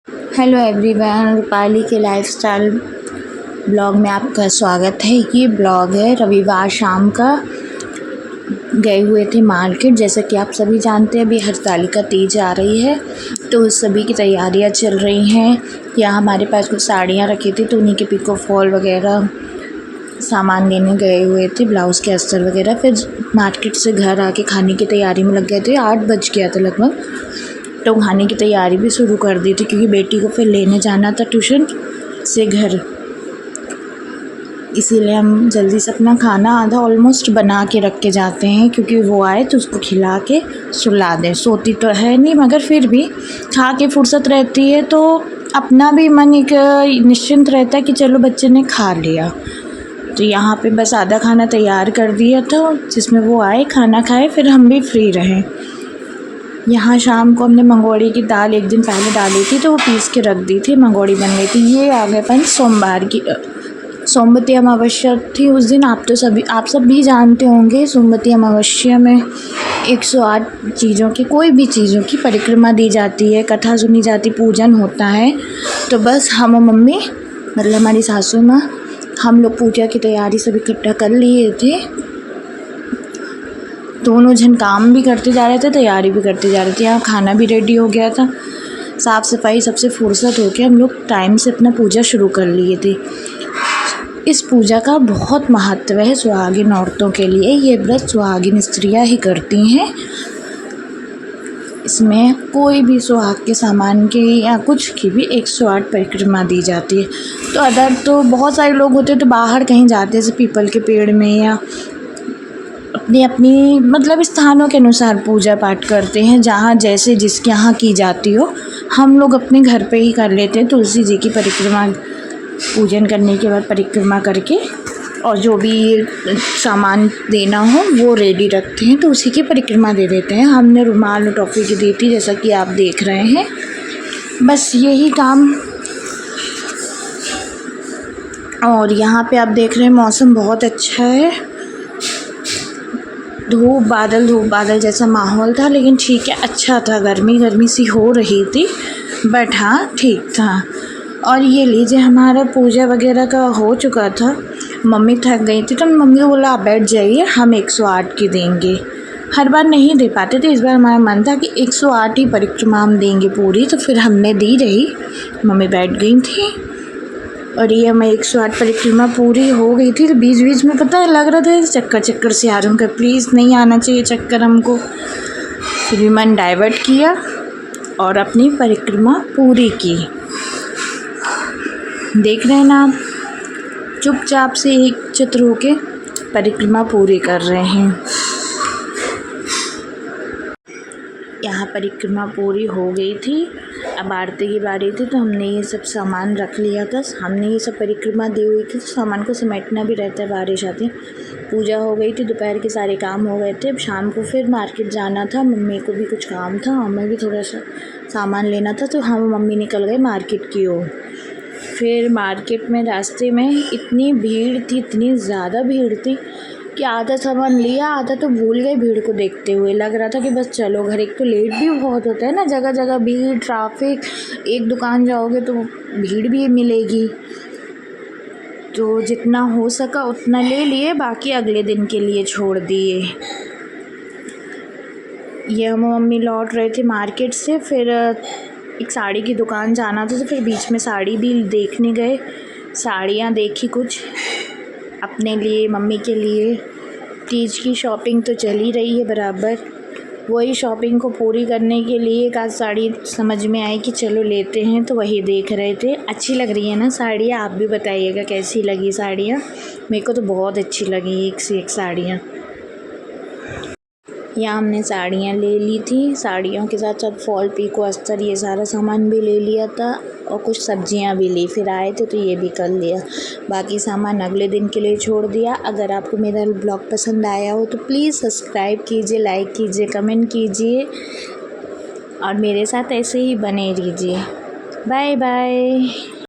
Hello everyone, Rupali के lifestyle blog में आपका स्वागत है। ये ब्लॉग है रविवार शाम का। गए हुए थे मार्केट। जैसा कि आप सभी जानते हैं अभी हरतालिका तीज आ रही है, तो उस सभी की तैयारियां चल रही हैं। यहाँ हमारे पास कुछ साड़ियाँ रखी थी तो उन्हीं के पिको फॉल वगैरह सामान लेने गए हुए थे, ब्लाउज़ के अस्तर वगैरह। फिर मार्केट से घर आके खाने की तैयारी में लग गए थे। 8 बज गया था लगभग, तो खाने की तैयारी भी शुरू कर दी थी क्योंकि बेटी को फिर लेने जाना था ट्यूशन से घर। इसीलिए हम जल्दी से अपना खाना आधा ऑलमोस्ट बना के रख के जाते हैं क्योंकि वो आए तो उसको खिला के सुला दें। सोती तो है नहीं मगर फिर भी खा के फुर्सत रहती है तो अपना भी मन एक निश्चिंत रहता है कि चलो बच्चे ने खा लिया। तो यहाँ पे बस आधा खाना तैयार कर दिया था जिसमें वो आए, खाना खाए, फिर हम भी फ्री रहें। यहाँ शाम को हमने मंगोड़ी की दाल एक दिन पहले डाली थी तो वो पीस के रख दी थी, मंगोड़ी बन गई थी। ये आ गए अपन सोमवार की सोमवती अमावस्या थी उस दिन। आप सब भी जानते होंगे सोमवती अमावस्या में 108 चीज़ों की, कोई भी चीज़ों की परिक्रमा दी जाती है, कथा सुनी जाती, पूजन होता है। तो बस हम और मम्मी, मतलब हमारी सासू माँ, हम लोग पूजा की तैयारी सब इकट्ठा कर लिए थे। दोनों जन काम भी करते जा रहे थे, तैयारी भी करते जा रहे थे। यहाँ खाना भी रेडी हो गया था, साफ़ सफाई सबसे फुर्सत होके हम लोग टाइम से अपना पूजा शुरू कर लिए थे। इस पूजा का बहुत महत्व है सुहागिन औरतों के लिए। ये व्रत सुहागिन स्त्रियाँ ही करती हैं। इसमें कोई भी सुहाग के सामान की या कुछ की भी 108 परिक्रमा दी जाती है। तो अदर तो बहुत सारे लोग होते हैं तो बाहर कहीं जाते हैं, जैसे पीपल के पेड़ में या अपनी अपनी मतलब स्थानों के अनुसार पूजा पाठ करते हैं, जहाँ जैसे जिसके यहाँ की जाती हो। हम लोग अपने घर पे ही कर लेते हैं। तुलसी जी की परिक्रमा पूजन करने के बाद परिक्रमा करके और जो भी सामान देना हो वो रेडी रखते हैं, तो उसी की परिक्रमा दे देते हैं। हमने रुमाल और टॉफ़ी की दी थी जैसा कि आप देख रहे हैं। बस यही काम। और यहाँ पे आप देख रहे हैं मौसम बहुत अच्छा है। धूप बादल जैसा माहौल था, लेकिन ठीक है, अच्छा था। गर्मी सी हो रही थी बट हाँ ठीक था। और ये लीजिए हमारा पूजा वगैरह का हो चुका था। मम्मी थक गई थी तो मम्मी को बोला आप बैठ जाइए, हम 108 की देंगे। हर बार नहीं दे पाते थे, इस बार हमारा मन था कि 108 ही परिक्रमा हम देंगे पूरी। तो फिर हमने दी रही, मम्मी बैठ गई थी और ये हमें 108 परिक्रमा पूरी हो गई थी। तो बीच बीच में पता है लग रहा था चक्कर से आ रहा हूँ, प्लीज़ नहीं आना चाहिए चक्कर हमको। फिर भी मन डाइवर्ट किया और अपनी परिक्रमा पूरी की। देख रहे हैं ना, चुपचाप से एकचित्त होके परिक्रमा पूरी कर रहे हैं। यहाँ परिक्रमा पूरी हो गई थी, अब आरती की बारी थी तो हमने ये सब सामान रख लिया था। हमने ये सब परिक्रमा दी हुई थी तो सामान को समेटना भी रहता है, बारिश आती है। पूजा हो गई थी, दोपहर के सारे काम हो गए थे। अब शाम को फिर मार्केट जाना था, मम्मी को भी कुछ काम था, हमें भी थोड़ा सा सामान लेना था, तो हम मम्मी निकल गए मार्केट की ओर। फिर मार्केट में रास्ते में इतनी भीड़ थी, इतनी ज़्यादा भीड़ थी कि आधा सामान लिया, आधा तो भूल गए भीड़ को देखते हुए। लग रहा था कि बस चलो घर। एक तो लेट भी बहुत होता है ना, जगह जगह भीड़, ट्रैफिक। एक दुकान जाओगे तो भीड़ भी मिलेगी, तो जितना हो सका उतना ले लिए, बाकी अगले दिन के लिए छोड़ दिए। ये हम मम्मी लौट रहे थे मार्केट से, फिर एक साड़ी की दुकान जाना था तो फिर बीच में साड़ी भी देखने गए। साड़ियाँ देखी कुछ अपने लिए, मम्मी के लिए। तीज की शॉपिंग तो चल ही रही है बराबर। वही शॉपिंग को पूरी करने के लिए एक आध साड़ी समझ में आई कि चलो लेते हैं, तो वही देख रहे थे। अच्छी लग रही है ना साड़ियाँ? आप भी बताइएगा कैसी लगी साड़ियाँ। मेरे को तो बहुत अच्छी लगी, एक से एक साड़ियाँ। यहाँ हमने साड़ियाँ ले ली थी, साड़ियों के साथ साथ फॉल, पीको, अस्तर, ये सारा सामान भी ले लिया था और कुछ सब्जियाँ भी ली। फिर आए थे तो ये भी कर लिया, बाकी सामान अगले दिन के लिए छोड़ दिया। अगर आपको मेरा ब्लॉग पसंद आया हो तो प्लीज़ सब्सक्राइब कीजिए, लाइक कीजिए, कमेंट कीजिए और मेरे साथ ऐसे ही बने रहिए। Bye bye.